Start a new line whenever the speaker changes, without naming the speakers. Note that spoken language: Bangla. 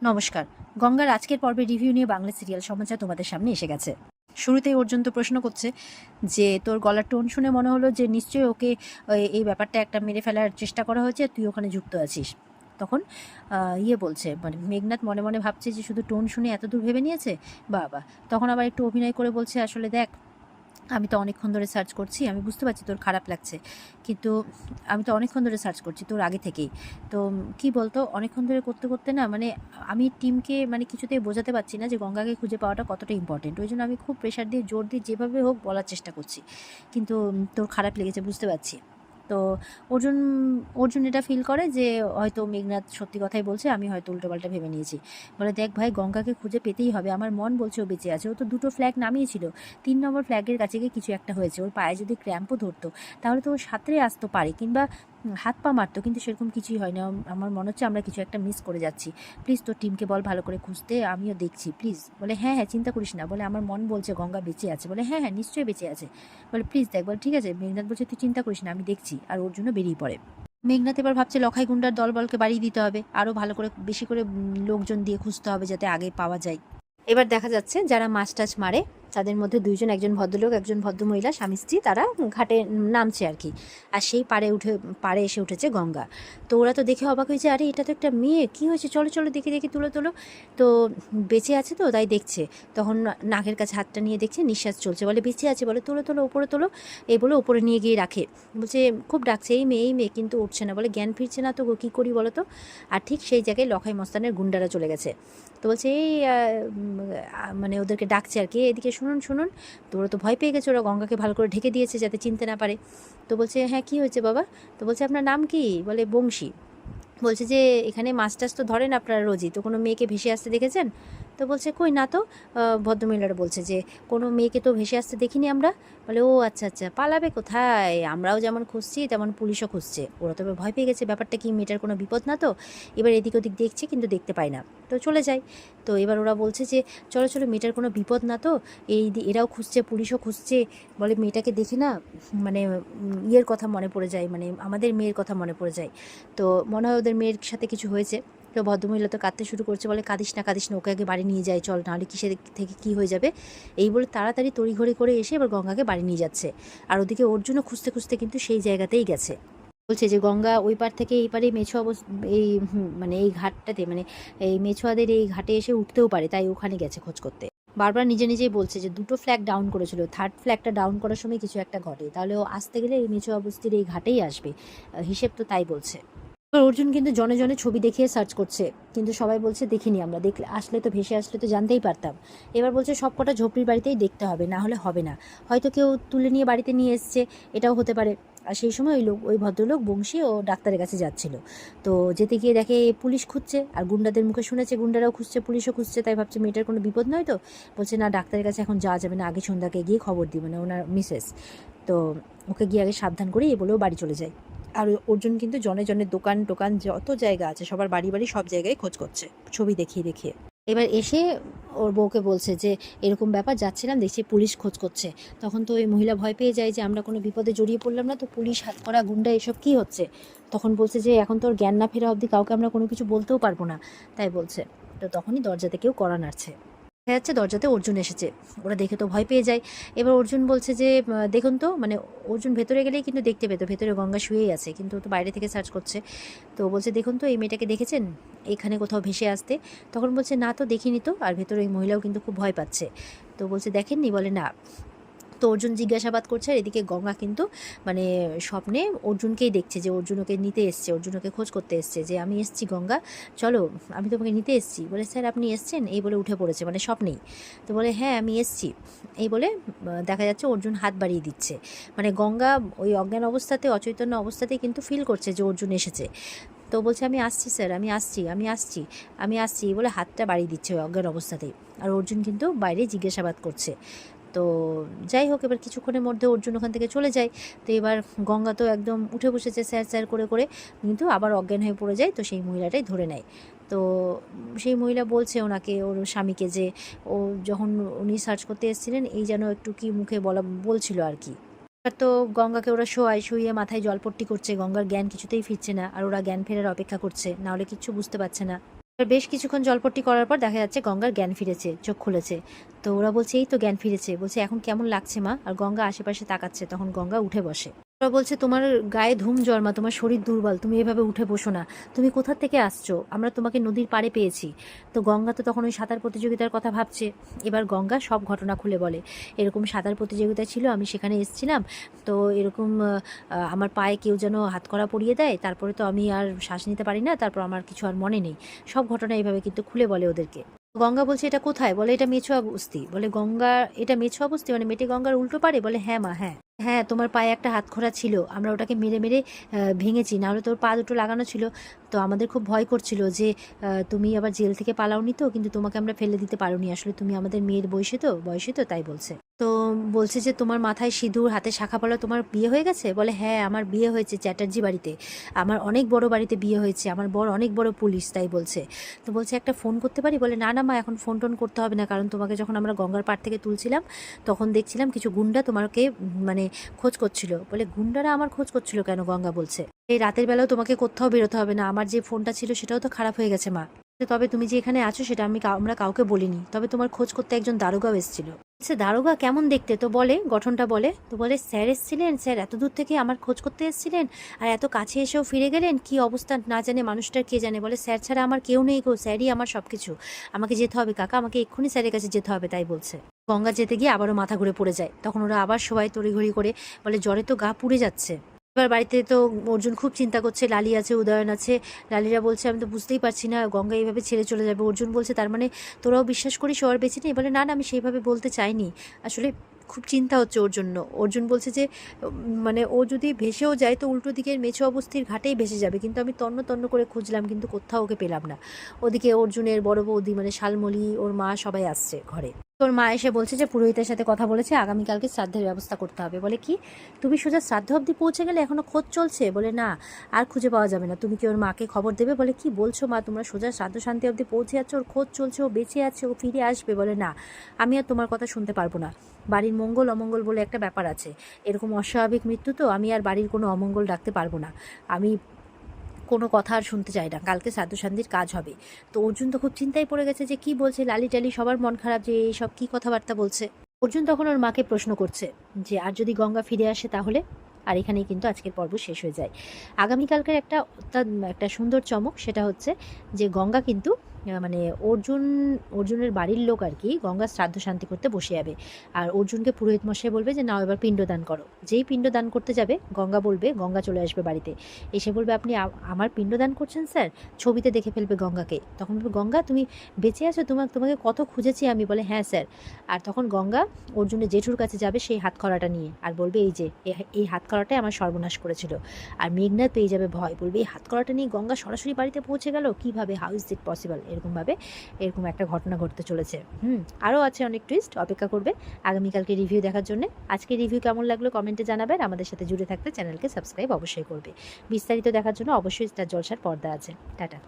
নমস্কার। গঙ্গার আজকের পর্বের রিভিউ নিয়ে বাংলা সিরিয়াল সমাচার তোমাদের সামনে এসে গেছে। শুরুতেই অর্জুন তো প্রশ্ন করছে যে তোর গলার টোন শুনে মনে হলো যে নিশ্চয়ই ওকে এই ব্যাপারটা একটা মেরে ফেলার চেষ্টা করা হয়েছে, তুই ওখানে যুক্ত আছিস। তখন বলছে, মানে মেঘনাথ মনে মনে ভাবছে যে শুধু টোন শুনে এত দূর ভেবে নিয়েছে। বাবা। তখন আবার একটু অভিনয় করে বলছে, আসলে দেখ, আমি তো অনেকক্ষণ ধরে সার্চ করছি, আমি বুঝতে পারছি তোর খারাপ লাগছে, কিন্তু আমি তো অনেকক্ষণ ধরে সার্চ করছি তোর আগে থেকেই। তো কি বলতো, অনেকক্ষণ ধরে করতে করতে না, মানে আমি টিমকে মানে কিছুতেই বোঝাতে পারছি না যে গঙ্গাকে খুঁজে পাওয়াটা কতটা ইম্পর্টেন্ট। ওই জন্য আমি খুব প্রেশার দিয়ে জোর দিয়ে যেভাবে হোক বলার চেষ্টা করছি, কিন্তু তোর খারাপ লেগেছে বুঝতে পারছি। তো অর্জুন অর্জুন এটা ফিল করে যে হয়তো মেঘনাথ সত্যি কথাই বলছে, আমি হয়তো উল্টোপাল্টা ভেবে নিয়েছি। বলে, দেখ ভাই, গঙ্গাকে খুঁজে পেতেই হবে, আমার মন বলছে ও বেঁচে আছে। ও তো 2টো ফ্ল্যাগ নামিয়েছিল, 3 নম্বর ফ্ল্যাগের কাছে গিয়ে কিছু একটা হয়েছে, ওর পায়ে যদি ক্র্যাম্পও ধরতো তাহলে তো ও সাঁতরে আসতে পারে, কিংবা হাত পা মারতো, কিন্তু সেরকম কিছুই হয় না। আমার মনে হচ্ছে আমরা কিছু একটা মিস করে যাচ্ছি। প্লিজ তোর টিমকে বল ভালো করে খুঁজতে, আমিও দেখছি প্লিজ। বলে, হ্যাঁ হ্যাঁ, চিন্তা করিস না। বলে, আমার মন বলছে গঙ্গা বেঁচে আছে। বলে, হ্যাঁ হ্যাঁ, নিশ্চয়ই বেঁচে আছে। বলে, প্লিজ দেখ। বলে, ঠিক আছে। মেঘনাথ বলছে, তুই চিন্তা করিস না, আমি দেখছি। আর ওর জন্য বেরিয়ে পড়ে। মেঘনাথ এবার ভাবছে লখাই গুন্ডার দলবলকে বাড়িয়ে দিতে হবে, আরও ভালো করে বেশি করে লোকজন দিয়ে খুঁজতে হবে যাতে আগে পাওয়া যায়। এবার দেখা যাচ্ছে যারা মাছ টাছ মারে তাদের মধ্যে দুইজন, একজন ভদ্রলোক একজন ভদ্রমহিলা, স্বামী স্ত্রী, তারা ঘাটে নামছে আর কি। আর সেই পাড়ে এসে উঠেছে গঙ্গা। তো ওরা তো দেখে অবাক হয়েছে, আরে এটা তো একটা মেয়ে, কী হয়েছে, চলো চলো দেখি দেখি, তুলো তোলো। তো বেঁচে আছে তো, তাই দেখছে। তখন নাকের কাছে হাতটা নিয়ে দেখছে নিঃশ্বাস চলছে। বলে, বেঁচে আছে। বলে, তোলো তোলো, ওপরে তোলো। এই বলে ওপরে নিয়ে গিয়ে রাখে। বলছে, খুব ডাকছে এই মেয়ে এই মেয়ে, কিন্তু উঠছে না। বলে, জ্ঞান ফিরছে না তো, কী করি বলো তো। আর ঠিক সেই জায়গায় লখাই মস্তানের গুন্ডারা চলে গেছে। তো বলছে, এই মানে ওদেরকে ডাকছে আর কি, এদিকে শুনুন শুনুন। তো ওরা তো ভয় পেয়ে গেছে, ওরা গঙ্গাকে ভালো করে ঢেকে দিয়েছে যাতে চিনতে না পারে। তো বলছে, হ্যাঁ কী হয়েছে বাবা। তো বলছে, আপনার নাম কি। বলে, বংশী। বলছে যে, এখানে মাছ টাছ তো ধরেন আপনারা রোজই, তো কোনো মেয়েকে ভেসে আসতে দেখেছেন। তো বলছে, কই না তো। ভদ্রমহিলারা বলছে যে, কোনো মেয়েকে তো ভেসে আসতে দেখিনি আমরা। বলে, ও আচ্ছা আচ্ছা, পালাবে কোথায়, আমরাও যেমন খুঁজছি তেমন পুলিশও খুঁজছে। ওরা তো ভয় পেয়ে গেছে, ব্যাপারটা কি, মেয়েটার কোনো বিপদ না তো। এবার এদিক ওদিক দেখছে কিন্তু দেখতে পায় না, তো চলে যায়। তো এবার ওরা বলছে যে, চলো চলো, মেয়েটার কোনো বিপদ না তো। এরাও খুঁজছে, পুলিশও খুঁজছে। বলে, মেয়েটাকে দেখে না, মানে ইয়ের কথা মনে পড়ে যায়, মানে আমাদের মেয়ের কথা মনে পড়ে যায়। তো মনে হয় ওদের মেয়ের সাথে কিছু হয়েছে। তো ভদ্রমহিলা তো কাঁদতে শুরু করছে। বলে, কাঁদিস না কাঁদিস না, ওকে আগে বাড়ি নিয়ে যায় চল, নাহলে কিসের থেকে কী হয়ে যাবে। এই বলে তাড়াতাড়ি তড়িঘড়ি করে এসে এবার গঙ্গাকে বাড়ি নিয়ে যাচ্ছে। আর ওদিকে অর্জুনও খুঁজতে খুঁজতে কিন্তু সেই জায়গাতেই গেছে। বলছে যে গঙ্গা ওই পার থেকে এই পারে এই মানে এই ঘাটটাতে, মানে এই মেছুয়াদের এই ঘাটে এসে উঠতেও পারে, তাই ওখানে গেছে খোঁজ করতে। বারবার নিজে নিজেই বলছে যে 2টো ফ্ল্যাগ ডাউন করেছিল, 3rd ফ্ল্যাগটা ডাউন করার সময় কিছু একটা ঘটে, তাহলে ও আসতে গেলে এই মেছুয়া বস্তির এই ঘাটেই আসবে। হিসেব তো তাই বলছে। এবার অর্জুন কিন্তু জনে জনে ছবি দেখিয়ে সার্চ করছে, কিন্তু সবাই বলছে দেখিনি আমরা, দেখলে আসলে তো ভেসে আসলে তো জানতেই পারতাম। এবার বলছে সব কটা ঝোপড়ির বাড়িতেই দেখতে হবে, না হলে হবে না, হয়তো কেউ তুলে নিয়ে বাড়িতে নিয়ে এসছে, এটাও হতে পারে। আর সেই সময় ওই ভদ্রলোক বংশী ও ডাক্তারের কাছে যাচ্ছিল। তো যেতে গিয়ে দেখে পুলিশ খুঁজছে, আর গুন্ডাদের মুখে শুনেছে গুন্ডারাও খুঁজছে, পুলিশও খুঁজছে, তাই ভাবছে মেয়েটার কোনো বিপদ নয় তো। বলছে, না, ডাক্তারের কাছে এখন যাওয়া যাবে না, আগে সন্ধ্যাকে গিয়ে খবর দিই, মানে ওনার মিসেস। তো ওকে গিয়ে আগে সাবধান করে এ বলেও বাড়ি চলে যায়। আর অর্জুন কিন্তু জনে জনে দোকান টোকান যত জায়গা আছে সবার বাড়ি বাড়ি সব জায়গায় খোঁজ করছে, ছবি দেখিয়ে দেখিয়ে। এবার এসে ওর বউকে বলছে যে, এরকম ব্যাপার, যাচ্ছিলাম দেখছি পুলিশ খোঁজ করছে। তখন তো ওই মহিলা ভয় পেয়ে যায় যে আমরা কোনো বিপদে জড়িয়ে পড়লাম না তো, পুলিশ হাতকড়া গুন্ডা এসব কী হচ্ছে। তখন বলছে যে, এখন তোর জ্ঞান না ফেরা অবধি কাউকে আমরা কোনো কিছু বলতেও পারবো না, তাই বলছে। তো তখনই দরজাতে কেউ কড়া নাড়ছে। দেখা যাচ্ছে দরজাতে অর্জুন এসেছে। ওরা দেখে তো ভয় পেয়ে যায়। এবার অর্জুন বলছে যে, দেখুন তো, মানে অর্জুন ভেতরে গেলেই কিন্তু দেখতে পেতো ভেতরে গঙ্গা শুয়েই আছে, কিন্তু ও তো বাইরে থেকে সার্চ করছে। তো বলছে, দেখুন তো, এই মেয়েটাকে দেখেছেন এখানে কোথাও ভেসে আসতে। তখন বলছে, না তো, দেখিনি তো। আর ভেতরে এই মহিলাও কিন্তু খুব ভয় পাচ্ছে। তো বলছে, দেখেননি। বলে, না। তো অর্জুন জিজ্ঞাসাবাদ করছে, আর এদিকে গঙ্গা কিন্তু মানে স্বপ্নে অর্জুনকেই দেখছে, যে অর্জুন ওকে নিতে এসছে, অর্জুন ওকে খোঁজ করতে এসছে, যে আমি এসছি গঙ্গা, চলো, আমি তোমাকে নিতে এসছি। বলে, স্যার আপনি এসছেন, এই বলে উঠে পড়েছে, মানে স্বপ্নেই। তো বলে, হ্যাঁ আমি এসছি। এই বলে দেখা যাচ্ছে অর্জুন হাত বাড়িয়ে দিচ্ছে, মানে গঙ্গা ওই অজ্ঞান অবস্থাতে, অচৈতন্য অবস্থাতেই কিন্তু ফিল করছে যে অর্জুন এসেছে। তো বলছে, আমি আসছি স্যার, আমি আসছি আমি আসছি আমি আসছি, এই বলে হাতটা বাড়িয়ে দিচ্ছে ওই অজ্ঞান অবস্থাতেই। আর অর্জুন কিন্তু বাইরে জিজ্ঞাসাবাদ করছে। তো যাই হোক, এবার কিছুক্ষণের মধ্যে অর্জুন ওখান থেকে চলে যায়। তো এবার গঙ্গা তো একদম উঠে বসেছে স্যার স্যার করে করে, কিন্তু আবার অজ্ঞান হয়ে পড়ে যায়। তো সেই মহিলাটাই ধরে নেয়। তো সেই মহিলা বলছে ওনাকে, ওর স্বামীকে, যে ও যখন উনি সার্চ করতে এসেছিলেন, এই যেন একটু কি মুখে বলছিল আর কি। আর তো গঙ্গাকে ওরা শুইয়ে মাথায় জলপট্টি করছে, গঙ্গার জ্ঞান কিছুতেই ফিরছে না, আর ওরা জ্ঞান ফেরার অপেক্ষা করছে, নাহলে কিচ্ছু বুঝতে পারছে না। বেশ কিছুক্ষণ জলপট্টি করার পর দেখা যাচ্ছে গঙ্গার জ্ঞান ফিরেছে, চোখ খুলেছে। তো ওরা বলছে এই তো জ্ঞান ফিরেছে, বলছে এখন কেমন লাগছে মা? আর গঙ্গা আশেপাশে তাকাচ্ছে, তখন গঙ্গা উঠে বসে। ওরা বলছে তোমার গায়ে ধুম জন্মা, তোমার শরীর দুর্বল, তুমি এভাবে উঠে বসো না, তুমি কোথা থেকে আসছো? আমরা তোমাকে নদীর পাড়ে পেয়েছি। তো গঙ্গা তো তখন ওই সাঁতার প্রতিযোগিতার কথা ভাবছে। এবার গঙ্গা সব ঘটনা খুলে বলে, এরকম সাঁতার প্রতিযোগিতা ছিল, আমি সেখানে এসেছিলাম, তো এরকম আমার পায়ে কেউ যেন হাতকড়া পরিয়ে দেয়, তারপরে তো আমি আর শ্বাস নিতে পারি না, তারপর আমার কিছু আর মনে নেই। সব ঘটনা এইভাবে কিন্তু খুলে বলে ওদেরকে। গঙ্গা বলছে এটা কোথায়? বলে এটা মেছুয়া বস্তি। বলে গঙ্গা এটা মেছুয়া বস্তি মানে মেটে গঙ্গার উল্টো পারে? বলে হ্যাঁ মা, হ্যাঁ হ্যাঁ, তোমার পায়ে একটা হাতখড়া ছিল, আমরা ওটাকে মেরে মেরে ভেঙেছি, নাহলে তোর পা দুটো লাগানো ছিল। তো আমাদের খুব ভয় করছিল যে তুমি আবার জেল থেকে পালাওনি তো, কিন্তু তোমাকে আমরা ফেলে দিতে পারোনি, আসলে তুমি আমাদের মেয়ের বয়সে তো তাই বলছে। তো বলছে যে তোমার মাথায় সিঁদুর, হাতে শাখা পলা, তোমার বিয়ে হয়ে গেছে? বলে হ্যাঁ আমার বিয়ে হয়েছে চ্যাটার্জি বাড়িতে, আমার অনেক বড় বাড়িতে বিয়ে হয়েছে, আমার বর অনেক বড় পুলিশ, তাই বলছে। তো বলছে একটা ফোন করতে পারি? বলে না না মা, এখন ফোন টোন করতে হবে না, কারণ তোমাকে যখন আমরা গঙ্গার পাড় থেকে তুলছিলাম তখন দেখছিলাম কিছু গুন্ডা তোমাকে মানে খোঁজ করছিল। বলে গুন্ডারা আমার খোঁজ করছিল কেন? গঙ্গা বলছে এই রাতের বেলাও তোমাকে কোথাও বেরোতে হবে না, আমার যে ফোনটা ছিল সেটাও তো খারাপ হয়ে গেছে মা। তবে তুমি যে এখানে আছো সেটা আমরা কাউকে বলিনি, তবে তোমার খোঁজ করতে একজন দারোগাও এসেছিল। সে দারোগা কেমন দেখতে? তো বলে গঠনটা বলে, তো বলে স্যার এসেছিলেন, স্যার এত দূর থেকে আমার খোঁজ করতে এসেছিলেন, আর এত কাছে এসেও ফিরে গেলেন, কি অবস্থা না জানে মানুষটার, কে জানে। বলে স্যার ছাড়া আমার কেউ নেই গো, স্যারই আমার সব কিছু, আমাকে যেতে হবে কাকা, আমাকে এক্ষুনি স্যারের কাছে যেতে হবে, তাই বলছে। গঙ্গা যেতে গিয়ে আবারও মাথা ঘুরে পড়ে যায়, তখন ওরা আবার সবাই তড়িঘড়ি করে বলে জ্বরে তো গা পুড়ে যাচ্ছে। এবার বাড়িতে তো অর্জুন খুব চিন্তা করছে, লালি আছে, উদয়ন আছে। লালিরা বলছে আমি তো বুঝতেই পারছি না গঙ্গা এইভাবে ছেড়ে চলে যাবে। অর্জুন বলছে তার মানে তোরাও বিশ্বাস করিস ও আর বেঁচে নেই? বলে না না, আমি সেইভাবে বলতে চাইনি, আসলে খুব চিন্তা হচ্ছে ওর জন্য। অর্জুন বলছে যে মানে ও যদি ভেসেও যায় তো উল্টো দিকের মেছো অবস্থির ঘাটেই ভেসে যাবে, কিন্তু আমি তন্ন তন্ন করে খুঁজলাম কিন্তু কোথাও ওকে পেলাম না। ওদিকে অর্জুনের বড় বৌদি মানে শালমলি, ওর মা সবাই আসছে ঘরে। তোর মা এসে বলছে যে পুরোহিতের সাথে কথা বলেছে, আগামীকালকে শ্রাদ্ধের ব্যবস্থা করতে হবে। বলে কি, তুমি সোজা শ্রাদ্ধ অবধি পৌঁছে গেলে, এখনো খোঁজ চলছে? বলে না, আর খুঁজে পাওয়া যাবে না, তুমি কি ওর মাকে খবর দেবে? বলে কি বলছো মা, তোমরা সোজা শ্রাদ্ধ শান্তি অবধি পৌঁছে যাচ্ছ, ওর খোঁজ চলছে, ও বেঁচে আছে, ও ফিরে আসবে? বলে না, আমি আর তোমার কথা শুনতে পারবো না, বাড়ির মঙ্গল অমঙ্গল বলে একটা ব্যাপার আছে, এরকম অস্বাভাবিক মৃত্যু তো, আমি আর বাড়ির কোনো অমঙ্গল ডাকতে পারবো না, আমি কোনো কথা আর শুনতে চাই না, কালকে শ্রাদ্ধ শান্তির কাজ হবে। তো অর্জুন তো খুব চিন্তায় পড়ে গেছে যে কি বলছে লালি টালি, সবার মন খারাপ যে এইসব কি কথাবার্তা বলছে। অর্জুন তখন ওর মাকে প্রশ্ন করছে যে আর যদি গঙ্গা ফিরে আসে তাহলে? আর এখানেই কিন্তু আজকের পর্ব শেষ হয়ে যায়। আগামীকালকের একটা সুন্দর চমক, সেটা হচ্ছে যে গঙ্গা কিন্তু মানে অর্জুনের বাড়ির লোক আর কি গঙ্গা শ্রাদ্ধ শান্তি করতে বসে যাবে। আর অর্জুনকে পুরোহিত মশাই বলবে যে নাও এবার পিণ্ডদান করো। যেই পিণ্ডদান করতে যাবে গঙ্গা চলে আসবে বাড়িতে, এসে বলবে আপনি আমার পিণ্ডদান করছেন স্যার? ছবিতে দেখে ফেলবে গঙ্গাকে, তখন বলবে গঙ্গা তুমি বেঁচে আছো, তোমাকে কত খুঁজেছি আমি। বলে হ্যাঁ স্যার। আর তখন গঙ্গা অর্জুনের জেঠুর কাছে যাবে সেই হাতকড়াটা নিয়ে, আর বলবে এই যে এই হাতকড়াটাই আমার সর্বনাশ করেছিল। আর মেঘনাথ পেয়ে যাবে ভয়, বলবে এই হাতকড়াটা নিয়ে গঙ্গা সরাসরি বাড়িতে পৌঁছে গেল কীভাবে, হাউ ইজ ইট পসিবল, এরকম একটা ঘটনা ঘটতে চলেছে। আরও আছে অনেক টুইস্ট, অপেক্ষা করবে আগামীকালকে রিভিউ দেখার জন্য। আজকে রিভিউ কেমন লাগলো কমেন্টে জানাবেন, আমাদের সাথে জুড়ে থাকতে চ্যানেলকে সাবস্ক্রাইব অবশ্যই করবে। বিস্তারিত দেখার জন্য অবশ্যই স্টার জলসার পর্দা আছে। টাটা।